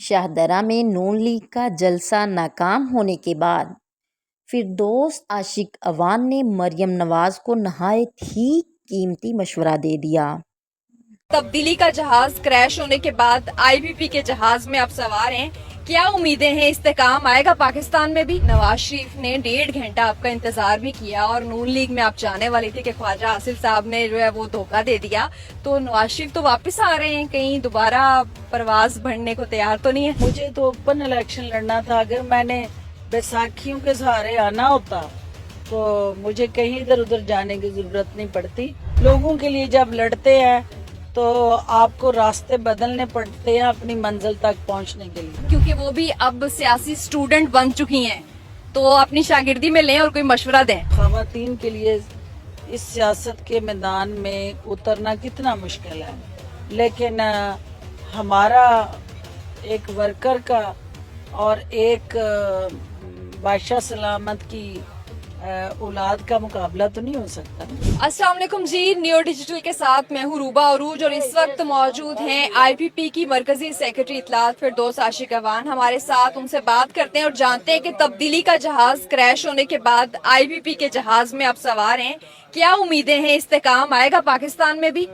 शाहदरा में नून लीग का जलसा नाकाम होने के बाद फिरदौस आशिक अवान ने मरियम नवाज को नहायत ही कीमती मशवरा दे दिया। तब्दीली का जहाज क्रैश होने के बाद आईबीपी के जहाज में आप सवार हैं, क्या उम्मीदें हैं? इस्तेकाम आएगा पाकिस्तान में भी? नवाज शरीफ ने 1.5 घंटा आपका इंतजार भी किया और नून लीग में आप जाने वाली थी कि ख्वाजा आसिफ साहब ने जो है वो धोखा दे दिया, तो नवाज शरीफ तो वापस आ रहे हैं, कहीं दोबारा परवाज भरने को तैयार तो नहीं है? मुझे तो ओपन इलेक्शन लड़ना था। अगर मैंने बैसाखियों के सहारे आना होता तो मुझे कहीं इधर उधर जाने की जरूरत नहीं पड़ती। लोगों के लिए जब लड़ते हैं तो आपको रास्ते बदलने पड़ते हैं अपनी मंजिल तक पहुंचने के लिए। क्योंकि वो भी अब सियासी स्टूडेंट बन चुकी हैं, तो अपनी शागिर्दी में लें और कोई मशवरा दें। खवातीन के लिए इस सियासत के मैदान में उतरना कितना मुश्किल है, लेकिन हमारा एक वर्कर का और एक बादशाह सलामत की औलाद का मुकाबला तो नहीं हो सकता। अस्सलाम वालेकुम जी, न्यू डिजिटल के साथ मैं हूँ रूबा अरूज और इस वक्त मौजूद हैं आईपीपी की मरकजी सेक्रेटरी इत्तलात फिरदौस आशिक अवान हमारे साथ। उनसे बात करते हैं और जानते हैं कि तब्दीली का जहाज क्रैश होने के बाद आईपीपी के जहाज में आप सवार हैं, क्या उम्मीदें हैं? इस्तेकाम आएगा पाकिस्तान में भी?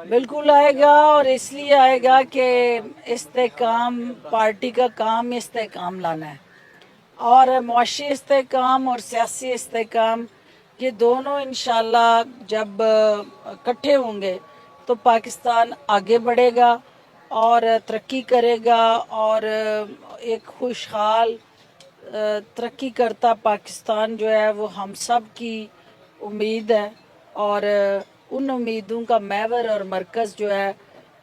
बिल्कुल आएगा, और इसलिए आएगा कि इस्तेकाम पार्टी का काम इस्तेकाम लाना है, और मुआशी इस्तेकाम और सियासी इस्तेकाम ये दोनों इंशाल्लाह जब इकट्ठे होंगे तो पाकिस्तान आगे बढ़ेगा और तरक्की करेगा, और एक खुशहाल तरक्की करता पाकिस्तान जो है वो हम सब की उम्मीद है, और उन उम्मीदों का महवर और मरकज़ जो है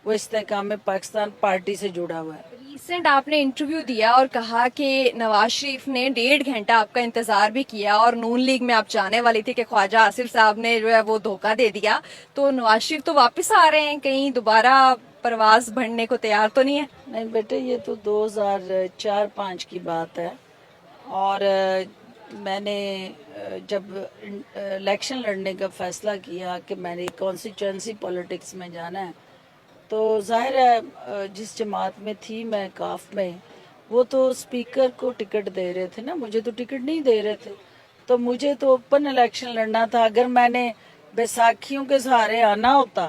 वो इस्तेकाम पाकिस्तान पार्टी से जुड़ा हुआ है। रिसेंट आपने इंटरव्यू दिया और कहा कि नवाज शरीफ ने 1.5 घंटा आपका इंतजार भी किया और नून लीग में आप जाने वाली थी कि ख्वाजा आसिफ साहब ने जो है वो धोखा दे दिया, तो नवाज शरीफ तो वापस आ रहे हैं, कहीं दोबारा परवाज भरने को तैयार तो नहीं है? नहीं बेटे, ये तो 2004-05 की बात है, और मैंने जब इलेक्शन लड़ने का फैसला किया कि मैंने कॉन्स्टिट्यूंसी पॉलिटिक्स में जाना है, तो जाहिर है जिस जमात में थी मैं काफ में, वो तो स्पीकर को टिकट दे रहे थे ना, मुझे तो टिकट नहीं दे रहे थे, तो मुझे तो ओपन इलेक्शन लड़ना था। अगर मैंने बैसाखियों के सहारे आना होता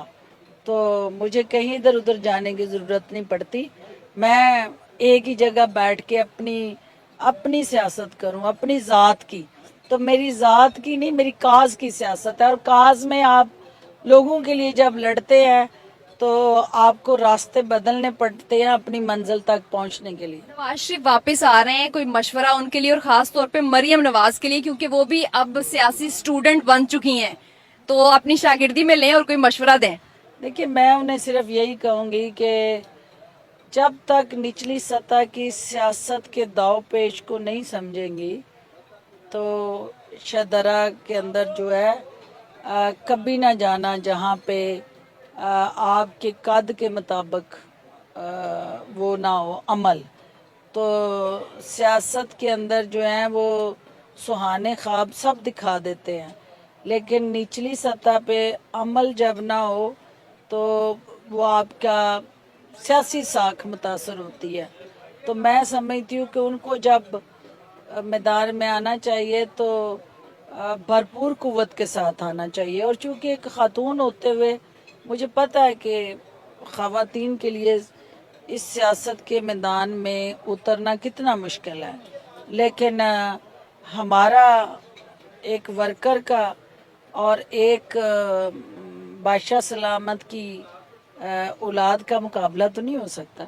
तो मुझे कहीं इधर उधर जाने की जरूरत नहीं पड़ती। मैं एक ही जगह बैठ के अपनी सियासत करूं, अपनी ज़ात की, तो मेरी ज़ात की नहीं, मेरी काज की सियासत है, और काज में आप लोगों के लिए जब लड़ते हैं तो आपको रास्ते बदलने पड़ते हैं अपनी मंजिल तक पहुंचने के लिए। नवाज शरीफ वापस आ रहे हैं, कोई मशवरा उनके लिए और खास तौर पे मरियम नवाज के लिए, क्योंकि वो भी अब सियासी स्टूडेंट बन चुकी हैं, तो अपनी शागिर्दी में लें और कोई मशवरा दें। देखिए, मैं उन्हें सिर्फ यही कहूँगी कि जब तक निचली सतह की सियासत के दाव पेश को नहीं समझेंगी तो शाहदरा के अंदर जो है कभी ना जाना जहाँ पे आपके कद के मुताबिक वो ना हो अमल। तो सियासत के अंदर जो है वो सुहाने ख्वाब सब दिखा देते हैं, लेकिन निचली सतह पे अमल जब ना हो तो वो आपका सियासी साख मुतासर होती है। तो मैं समझती हूँ कि उनको जब मैदान में आना चाहिए तो भरपूर कुव्वत के साथ आना चाहिए, और चूँकि एक खातून होते हुए मुझे पता है कि खवातीन के लिए इस सियासत के मैदान में उतरना कितना मुश्किल है, लेकिन हमारा एक वर्कर का और एक बादशाह सलामत की औलाद का मुकाबला तो नहीं हो सकता।